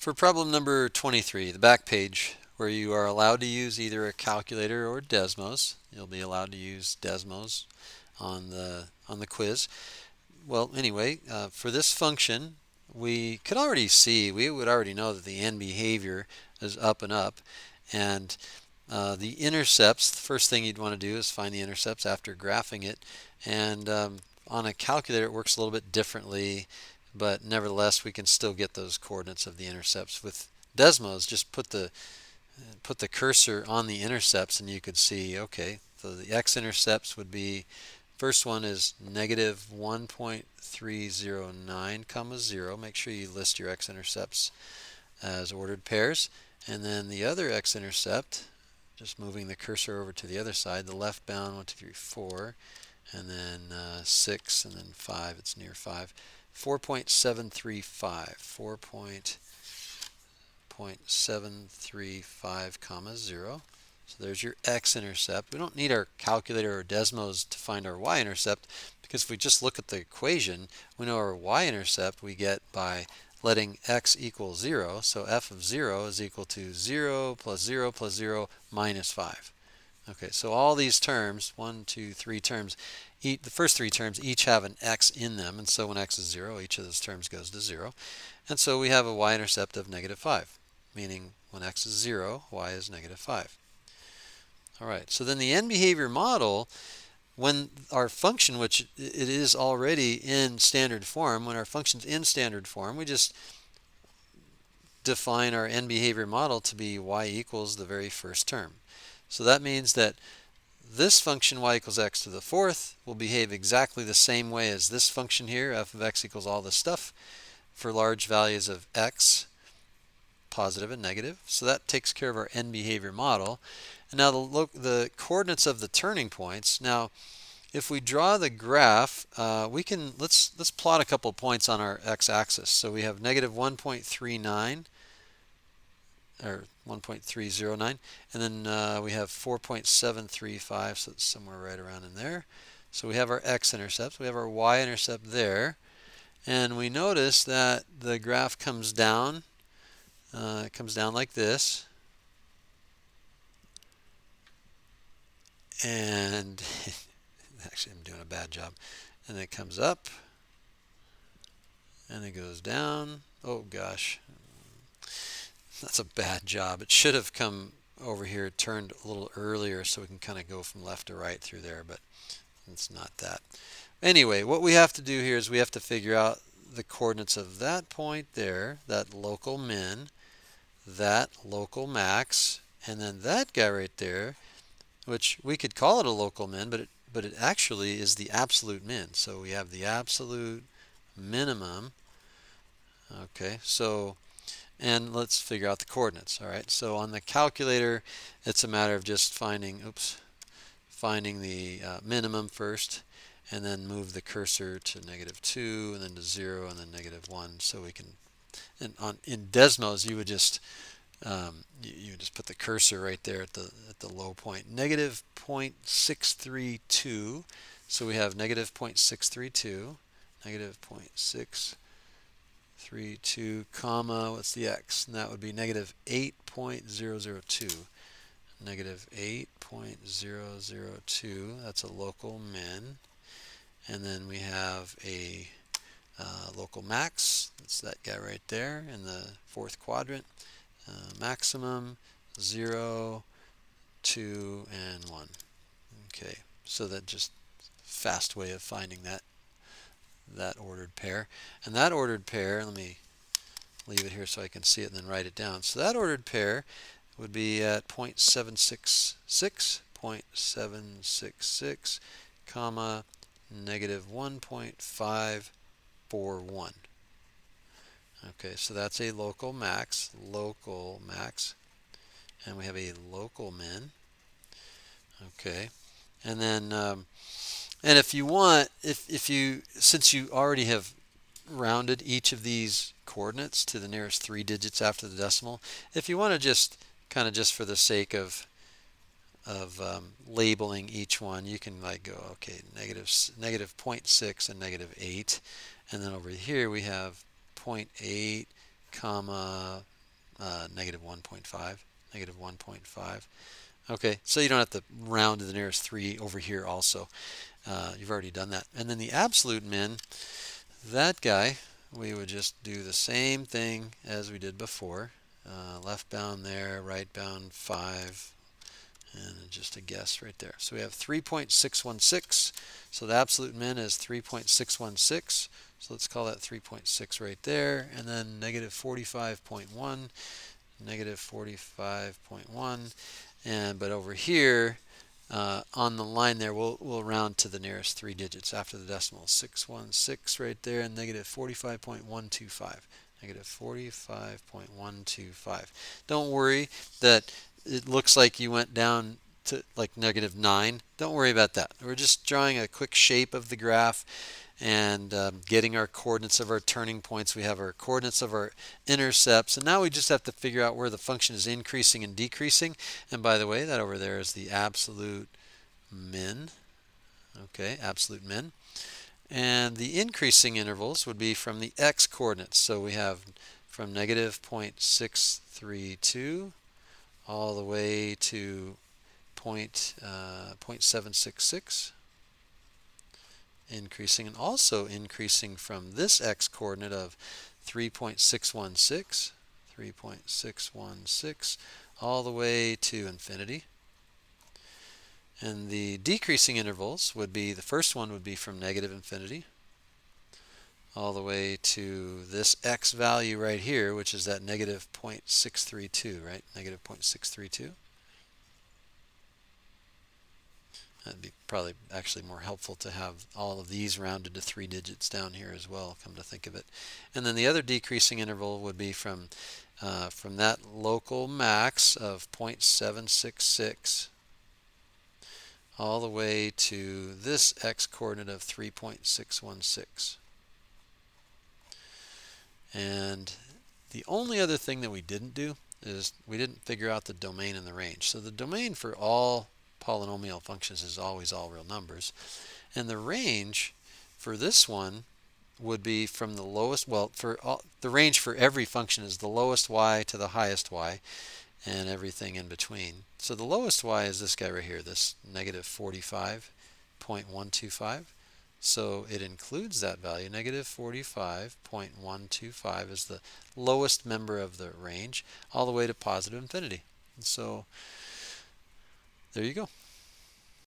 For problem number 23, the back page, where you are allowed to use either a calculator or Desmos. You'll be allowed to use Desmos on the quiz. Well, anyway, for this function, we could already see, we would already know that the end behavior is up and up. And the intercepts, the first thing you'd want to do is find the intercepts after graphing it. And on a calculator, it works a little bit differently, but nevertheless, we can still get those coordinates of the intercepts. With Desmos, just put the cursor on the intercepts, and you could see, okay, so the x-intercepts would be, first one is negative 1.309 comma 0. Make sure you list your x-intercepts as ordered pairs. And then the other x-intercept, just moving the cursor over to the other side, the left bound 1, 2, 3, 4, and then 6, and then 5. It's near 5. 4.735. 4.735 comma 0. So there's your x-intercept. We don't need our calculator or Desmos to find our y-intercept, because if we just look at the equation, we know our y-intercept we get by letting x equal 0. So f of 0 is equal to 0 plus 0 plus 0 minus 5. Okay, so all these terms, 1, 2, 3 terms, the first 3 terms each have an x in them, and so when x is 0, each of those terms goes to 0. And so we have a y-intercept of negative 5, meaning when x is 0, y is negative 5. All right, so then the end behavior model, when our function, which it is already in standard form, when our function's in standard form, we just define our end behavior model to be y equals the very first term. So that means that this function y equals x to the fourth will behave exactly the same way as this function here, f of x equals all this stuff, for large values of x, positive and negative. So that takes care of our end behavior model. And now the coordinates of the turning points. Now, if we draw the graph, let's plot a couple points on our x-axis. So we have negative 1.39 or 1.309, and then we have 4.735, so it's somewhere right around in there. So we have our x-intercepts, we have our y-intercept there, and we notice that the graph comes down. It comes down like this, and actually I'm doing a bad job. And it comes up, and it goes down. Oh gosh, that's a bad job. It should have come over here, turned a little earlier, so we can kind of go from left to right through there, but it's not that. Anyway, what we have to do here is we have to figure out the coordinates of that point there, that local min, that local max, and then that guy right there, which we could call it a local min, but it actually is the absolute min. So we have the absolute minimum. Okay, so, and let's figure out the coordinates. All right, so on the calculator, it's a matter of just finding the minimum first, and then move the cursor to negative 2, and then to 0, and then negative 1. So we can, in Desmos, you would just you just put the cursor right there at the low point, negative 0.632. So we have negative 0.632, negative 0.632, comma, what's the x? And that would be negative 8.002. Negative 8.002, that's a local min. And then we have a local max, that's that guy right there in the fourth quadrant. Maximum, 0, 2, and 1. Okay, so that just fast way of finding that ordered pair. And that ordered pair, let me leave it here so I can see it and then write it down. So that ordered pair would be at 0.766, comma, negative 1.541. Okay, so that's a local max, and we have a local min. Okay, and then, and if you want, since you already have rounded each of these coordinates to the nearest 3 digits after the decimal, if you want to just kind of just for the sake of labeling each one, you can like go, okay, negative 0.6 and negative 8, and then over here we have 0.8, comma, negative 1.5, negative 1.5. Okay, so you don't have to round to the nearest 3 over here also. You've already done that. And then the absolute min, that guy, we would just do the same thing as we did before. Left bound there, right bound 5, and just a guess right there. So we have 3.616. So the absolute min is 3.616. So let's call that 3.6 right there. And then negative 45.1, negative 45.1. But over here, on the line there, we'll round to the nearest 3 digits after the decimal. 616 right there, and negative 45.125. Negative 45.125. Don't worry that it looks like you went down to like negative 9. Don't worry about that. We're just drawing a quick shape of the graph and getting our coordinates of our turning points. We have our coordinates of our intercepts, and now we just have to figure out where the function is increasing and decreasing. And by the way, that over there is the absolute min. Okay, absolute min. And the increasing intervals would be from the x coordinates. So we have from negative 0.632 all the way to 0.766, increasing, and also increasing from this x coordinate of 3.616, 3.616, all the way to infinity. And the decreasing intervals would be, the first one would be from negative infinity all the way to this x value right here, which is that negative 0.632, right? Negative 0.632. That'd be probably actually more helpful to have all of these rounded to 3 digits down here as well, come to think of it. And then the other decreasing interval would be from that local max of 0.766 all the way to this x coordinate of 3.616. And the only other thing that we didn't do is we didn't figure out the domain and the range. So the domain for all polynomial functions is always all real numbers. And the range for this one would be from the lowest, well, the range for every function is the lowest y to the highest y and everything in between. So the lowest y is this guy right here, this negative 45.125. So it includes that value. Negative 45.125 is the lowest member of the range all the way to positive infinity. And so there you go.